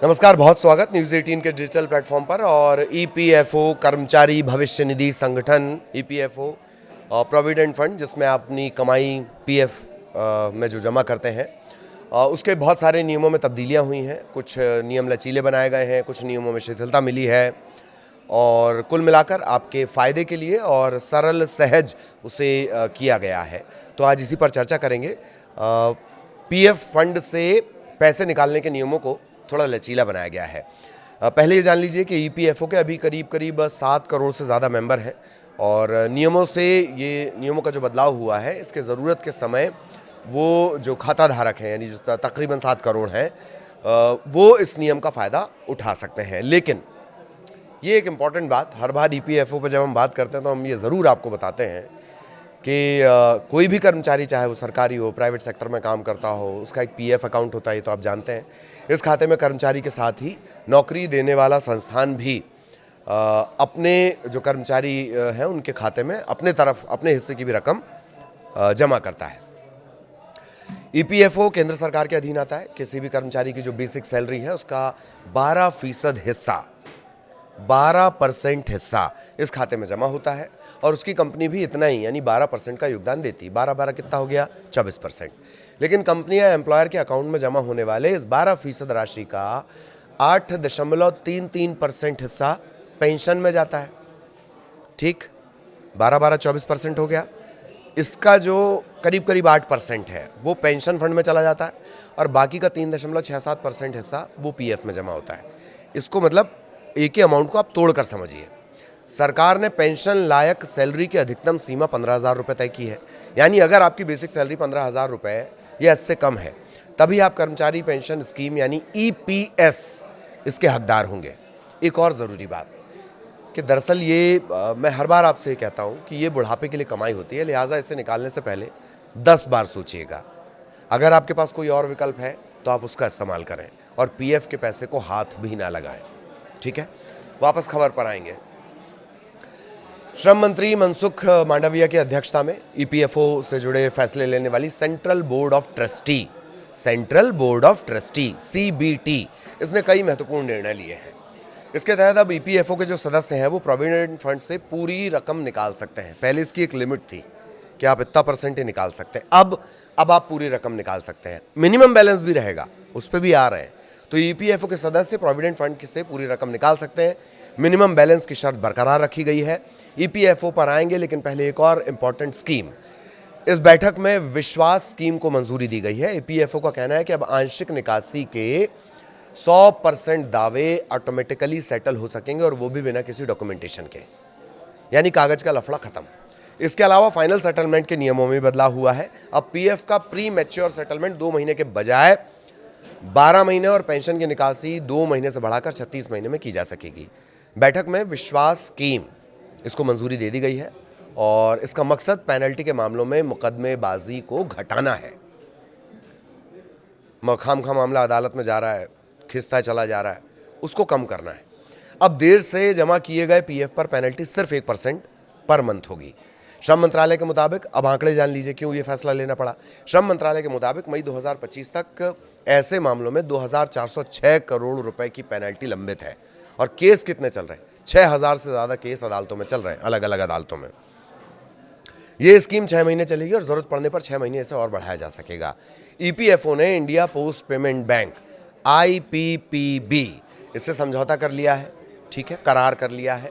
नमस्कार, बहुत स्वागत न्यूज़ 18 के डिजिटल प्लेटफॉर्म पर। और ईपीएफओ कर्मचारी भविष्य निधि संगठन, ईपीएफओ प्रोविडेंट फंड, जिसमें आप अपनी कमाई पीएफ में जो जमा करते हैं, उसके बहुत सारे नियमों में तब्दीलियां हुई हैं। कुछ नियम लचीले बनाए गए हैं, कुछ नियमों में शिथिलता मिली है, और कुल मिलाकर आपके फ़ायदे के लिए और सरल सहज उसे किया गया है। तो आज इसी पर चर्चा करेंगे। पीएफ फंड से पैसे निकालने के नियमों को थोड़ा लचीला बनाया गया है। पहले ये जान लीजिए कि ईपीएफओ के अभी करीब करीब 7 करोड़ से ज़्यादा मेंबर हैं, और नियमों का जो बदलाव हुआ है, इसके ज़रूरत के समय वो जो खाता धारक हैं, यानी जो तकरीबन 7 करोड़ हैं, वो इस नियम का फ़ायदा उठा सकते हैं। लेकिन ये एक इम्पॉर्टेंट बात, हर बार ईपीएफओ पर जब हम बात करते हैं तो हम ये ज़रूर आपको बताते हैं कि कोई भी कर्मचारी, चाहे वो सरकारी हो, प्राइवेट सेक्टर में काम करता हो, उसका एक पीएफ अकाउंट होता है, ये तो आप जानते हैं। इस खाते में कर्मचारी के साथ ही नौकरी देने वाला संस्थान भी अपने जो कर्मचारी हैं उनके खाते में अपने हिस्से की भी रकम जमा करता है। ईपीएफओ केंद्र सरकार के अधीन आता है। किसी भी कर्मचारी की जो बेसिक सैलरी है उसका 12% हिस्सा इस खाते में जमा होता है, और उसकी कंपनी भी इतना ही, यानी 12% का योगदान देती है। 12 कितना हो गया? 24%। लेकिन कंपनी या एम्प्लॉयर के अकाउंट में जमा होने वाले इस 12% राशि का 8.33% हिस्सा पेंशन में जाता है। ठीक, 24% हो गया। इसका जो करीब करीब 8% है वो पेंशन फंड में चला जाता है, और बाकी का 3.67% हिस्सा वो पीएफ में जमा होता है। इसको मतलब एक ही अमाउंट को आप तोड़ कर समझिए। सरकार ने पेंशन लायक सैलरी की अधिकतम सीमा 15,000 रुपये तय की है। यानी अगर आपकी बेसिक सैलरी 15,000 रुपये या इससे कम है, तभी आप कर्मचारी पेंशन स्कीम यानी ईपीएस इसके हकदार होंगे। एक और ज़रूरी बात कि दरअसल मैं हर बार आपसे कहता हूँ कि ये बुढ़ापे के लिए कमाई होती है, लिहाजा इसे निकालने से पहले 10 बार सोचिएगा। अगर आपके पास कोई और विकल्प है तो आप उसका इस्तेमाल करें, और पीएफ के पैसे को हाथ भी ना लगाएं। ठीक है, वापस खबर पर आएंगे। श्रम मंत्री मनसुख मांडविया की अध्यक्षता में ईपीएफओ से जुड़े फैसले लेने वाली central board of trustee CBT, इसने कई महत्वपूर्ण निर्णय लिए हैं। इसके तहत अब ईपीएफओ के जो सदस्य हैं वो प्रोविडेंट फंड से पूरी रकम निकाल सकते हैं। पहले इसकी एक लिमिट थी कि आप इतना % ही निकाल सकते हैं। अब आप पूरी रकम निकाल सकते हैं। मिनिमम बैलेंस भी रहेगा, उस पर भी आ रहे हैं। तो ईपीएफओ के सदस्य प्रोविडेंट फंड से पूरी रकम निकाल सकते हैं। मिनिमम बैलेंस की शर्त बरकरार रखी गई है। ईपीएफओ पर आएंगे, लेकिन पहले एक और इम्पॉर्टेंट स्कीम। इस बैठक में विश्वास स्कीम को मंजूरी दी गई है। ईपीएफओ का कहना है कि अब आंशिक निकासी के 100% दावे ऑटोमेटिकली सेटल हो सकेंगे, और वो भी बिना किसी डॉक्यूमेंटेशन के, यानी कागज का लफड़ा खत्म। इसके अलावा फाइनल सेटलमेंट के नियमों में बदलाव हुआ है। अब पीएफ का प्री मैच्योर सेटलमेंट 2 महीने के बजाय 12 महीने, और पेंशन की निकासी 2 महीने से बढ़ाकर 36 महीने में की जा सकेगी। बैठक में विश्वास स्कीम इसको मंजूरी दे दी गई है, और इसका मकसद पेनल्टी के मामलों में मुकदमेबाजी को घटाना है। खामखा मामला अदालत में जा रहा है, खिंचता चला जा रहा है, उसको कम करना है। अब देर से जमा किए गए पीएफ पर पेनल्टी सिर्फ 1% पर मंथ होगी। श्रम मंत्रालय के मुताबिक, अब आंकड़े जान लीजिए क्यों ये फैसला लेना पड़ा। श्रम मंत्रालय के मुताबिक मई 2025 तक ऐसे मामलों में 2,406 करोड़ रुपए की पेनल्टी लंबित है, और केस कितने चल रहे हैं? 6,000 से ज़्यादा केस अदालतों में चल रहे हैं, अलग अलग अदालतों में। ये स्कीम 6 महीने चलेगी, और ज़रूरत पड़ने पर 6 महीने इसे और बढ़ाया जा सकेगा। ईपीएफओ ने India post payment bank IPPB इससे समझौता कर लिया है। ठीक है, करार कर लिया है।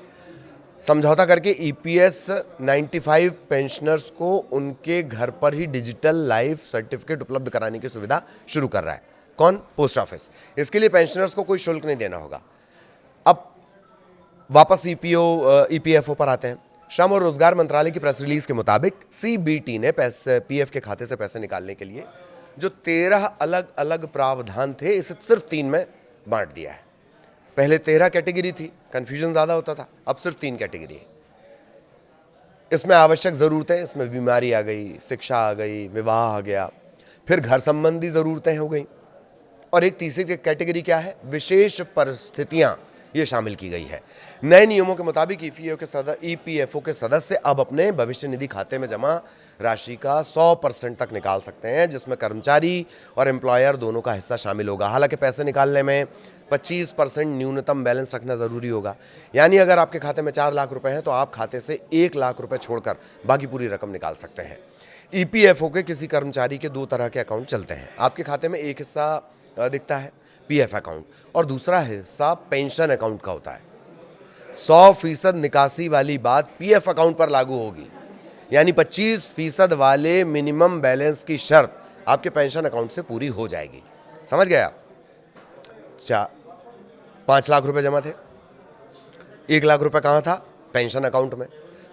समझौता करके EPS 95 पेंशनर्स को उनके घर पर ही डिजिटल लाइफ सर्टिफिकेट उपलब्ध कराने की सुविधा शुरू कर रहा है। कौन? Post office. इसके लिए पेंशनर्स को कोई शुल्क नहीं देना होगा। अब वापस ईपीएफओ पर आते हैं। श्रम और रोजगार मंत्रालय की प्रेस रिलीज के मुताबिक सीबीटी ने पीएफ के खाते से पैसे निकालने के लिए जो 13 अलग अलग प्रावधान थे, इसे सिर्फ 3 में बांट दिया है। पहले 13 कैटेगरी थी, कंफ्यूजन ज़्यादा होता था, अब सिर्फ 3 कैटेगरी है। इसमें आवश्यक ज़रूरतें, इसमें बीमारी आ गई, शिक्षा आ गई, विवाह आ गया, फिर घर संबंधी ज़रूरतें हो गई, और एक तीसरी कैटेगरी क्या है? विशेष परिस्थितियाँ, ये शामिल की गई है। नए नियमों के मुताबिक ईपीएफओ के सदस्य अब अपने भविष्य निधि खाते में जमा राशि का 100% तक निकाल सकते हैं, जिसमें कर्मचारी और एम्प्लॉयर दोनों का हिस्सा शामिल होगा। हालांकि पैसे निकालने में 25% न्यूनतम बैलेंस रखना ज़रूरी होगा। यानी अगर आपके खाते में 4 लाख रुपए हैं तो आप खाते से 1 लाख रुपए छोड़कर बाकी पूरी रकम निकाल सकते हैं। ईपीएफओ के किसी कर्मचारी के 2 तरह के अकाउंट चलते हैं। आपके खाते में एक हिस्सा दिखता है पीएफ अकाउंट और दूसरा हिस्सा पेंशन अकाउंट का होता है। 100% निकासी वाली बात पीएफ अकाउंट पर लागू होगी, यानी 25% वाले मिनिमम बैलेंस की शर्त आपके पेंशन अकाउंट से पूरी हो जाएगी। समझ गए आप? 5 लाख रुपए जमा थे, 1 लाख रुपए कहाँ था? पेंशन अकाउंट में।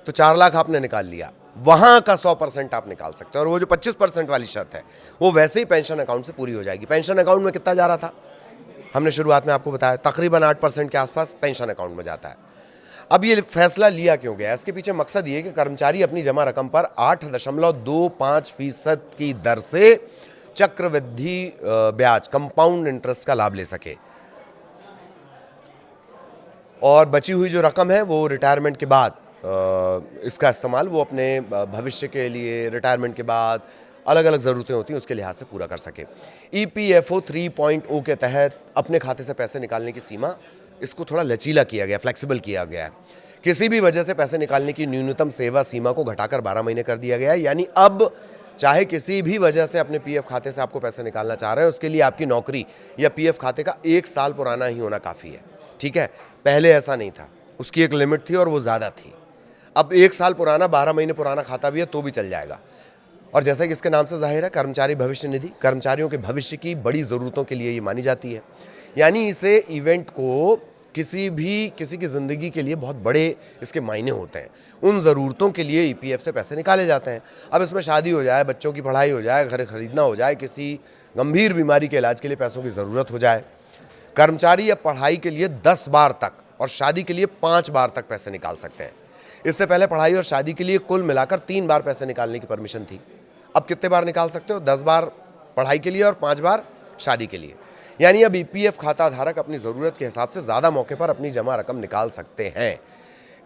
तो 4 लाख आपने निकाल लिया, वहां का 100% आप निकाल सकते हैं और वो जो 25% वाली शर्त है वो वैसे ही पेंशन अकाउंट से पूरी हो जाएगी। पेंशन अकाउंट में कितना जा रहा था? हमने शुरुआत में आपको बताया तकरीबन 8% के आसपास पेंशन अकाउंट में जाता है। अब ये फैसला लिया क्यों गया? इसके पीछे मकसद ये कि कर्मचारी अपनी जमा रकम पर 8.25% की दर से चक्रवृद्धि ब्याज कंपाउंड इंटरेस्ट का लाभ ले सके और बची हुई जो रकम है वो रिटायरमेंट के बाद इसका इस्तेमाल वो अपने भविष्य के लिए, रिटायरमेंट के बाद अलग अलग ज़रूरतें होती हैं उसके लिहाज से पूरा कर सके। ईपीएफओ 3.0 के तहत अपने खाते से पैसे निकालने की सीमा इसको थोड़ा लचीला किया गया, फ्लेक्सिबल किया गया है। किसी भी वजह से पैसे निकालने की न्यूनतम सेवा सीमा को घटाकर 12 महीने कर दिया गया है। यानी अब चाहे किसी भी वजह से अपने पीएफ खाते से आपको पैसे निकालना चाह रहे हैं, उसके लिए आपकी नौकरी या पीएफ खाते का 1 साल पुराना ही होना काफ़ी है। ठीक है, पहले ऐसा नहीं था, उसकी एक लिमिट थी और वो ज़्यादा थी। अब 1 साल पुराना, 12 महीने पुराना खाता भी है तो भी चल जाएगा। और जैसा कि इसके नाम से जाहिर है, कर्मचारी भविष्य निधि कर्मचारियों के भविष्य की बड़ी ज़रूरतों के लिए ये मानी जाती है। यानी इसे इवेंट को किसी की ज़िंदगी के लिए बहुत बड़े इसके मायने होते हैं। उन ज़रूरतों के लिए ईपीएफ से पैसे निकाले जाते हैं। अब इसमें शादी हो जाए, बच्चों की पढ़ाई हो जाए, घर खरीदना हो जाए, किसी गंभीर बीमारी के इलाज के लिए पैसों की ज़रूरत हो जाए, कर्मचारी अब पढ़ाई के लिए 10 बार तक और शादी के लिए 5 बार तक पैसे निकाल सकते हैं। इससे पहले पढ़ाई और शादी के लिए कुल मिलाकर 3 बार पैसे निकालने की परमिशन थी। अब कितने बार निकाल सकते हो? 10 बार पढ़ाई के लिए और 5 बार शादी के लिए। यानी अब ईपीएफ खाता धारक अपनी ज़रूरत के हिसाब से ज़्यादा मौके पर अपनी जमा रकम निकाल सकते हैं।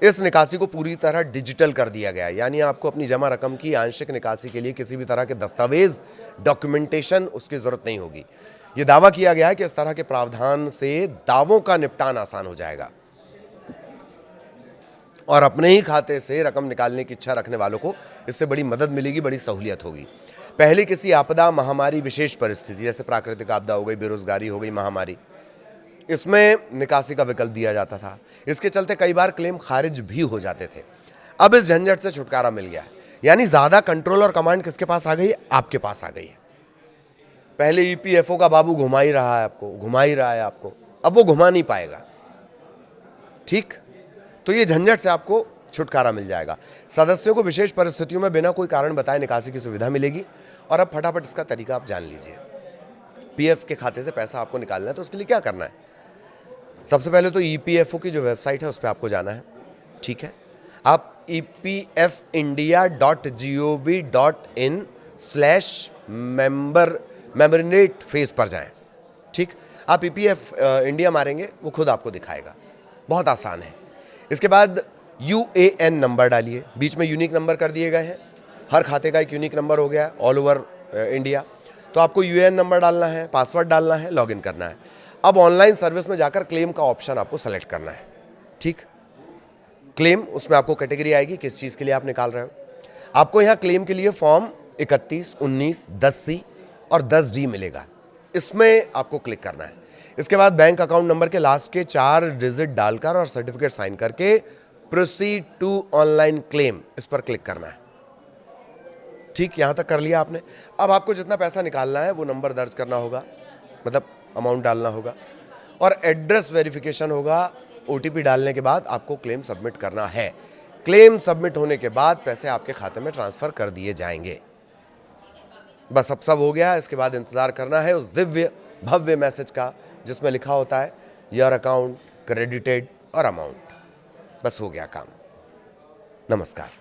इस निकासी को पूरी तरह डिजिटल कर दिया गया है। यानी आपको अपनी जमा रकम की आंशिक निकासी के लिए किसी भी तरह के दस्तावेज, डॉक्यूमेंटेशन उसकी ज़रूरत नहीं होगी। ये दावा किया गया है कि इस तरह के प्रावधान से दावों का निपटान आसान हो जाएगा और अपने ही खाते से रकम निकालने की इच्छा रखने वालों को इससे बड़ी मदद मिलेगी, बड़ी सहूलियत होगी। पहले किसी आपदा, महामारी, विशेष परिस्थिति जैसे प्राकृतिक आपदा हो गई, बेरोजगारी हो गई, महामारी, इसमें निकासी का विकल्प दिया जाता था। इसके चलते कई बार क्लेम खारिज भी हो जाते थे। अब इस झंझट से छुटकारा मिल गया है। यानी ज़्यादा कंट्रोल और कमांड किसके पास आ गई है? आपके पास आ गई है। पहले ईपीएफओ का बाबू घुमा ही रहा है आपको, अब वो घुमा नहीं पाएगा। ठीक, तो ये झंझट से आपको छुटकारा मिल जाएगा। सदस्यों को विशेष परिस्थितियों में बिना कोई कारण बताए निकासी की सुविधा मिलेगी। और अब फटाफट इसका तरीका आप जान लीजिए। पीएफ के खाते से पैसा आपको निकालना है तो उसके लिए क्या करना है? सबसे पहले तो ईपीएफओ की जो वेबसाइट है उस पर आपको जाना है। ठीक है, आप epfindia.gov.in/membernet फेज पर जाएं। ठीक, आप ईपीएफ इंडिया मारेंगे, वो खुद आपको दिखाएगा। बहुत आसान है। इसके बाद यूएएन नंबर डालिए, बीच में यूनिक नंबर कर दिए गए हैं। हर खाते का एक यूनिक नंबर हो गया ऑल ओवर इंडिया। तो आपको यूएएन नंबर डालना है, पासवर्ड डालना है, लॉगिन करना है। अब ऑनलाइन सर्विस में जाकर क्लेम का ऑप्शन आपको सेलेक्ट करना है। ठीक, क्लेम, उसमें आपको कैटेगरी आएगी किस चीज़ के लिए आप निकाल रहे हो। आपको यहाँ क्लेम के लिए फॉर्म 31, 19, 10C और 10D मिलेगा। इसमें आपको क्लिक करना है। इसके बाद बैंक अकाउंट नंबर के लास्ट के 4 डिजिट डालकर और सर्टिफिकेट साइन करके प्रोसीड टू ऑनलाइन क्लेम, इस पर क्लिक करना है। ठीक, यहां तक कर लिया आपने। अब आपको जितना पैसा निकालना है वो नंबर दर्ज करना होगा, मतलब अमाउंट डालना होगा और एड्रेस वेरिफिकेशन होगा। ओटीपी डालने के बाद आपको क्लेम सबमिट करना है। क्लेम सबमिट होने के बाद पैसे आपके खाते में ट्रांसफर कर दिए जाएंगे। बस अब सब हो गया। इसके बाद इंतजार करना है उस दिव्य भव्य मैसेज का जिसमें लिखा होता है योर अकाउंट क्रेडिटेड और अमाउंट। बस हो गया काम। नमस्कार।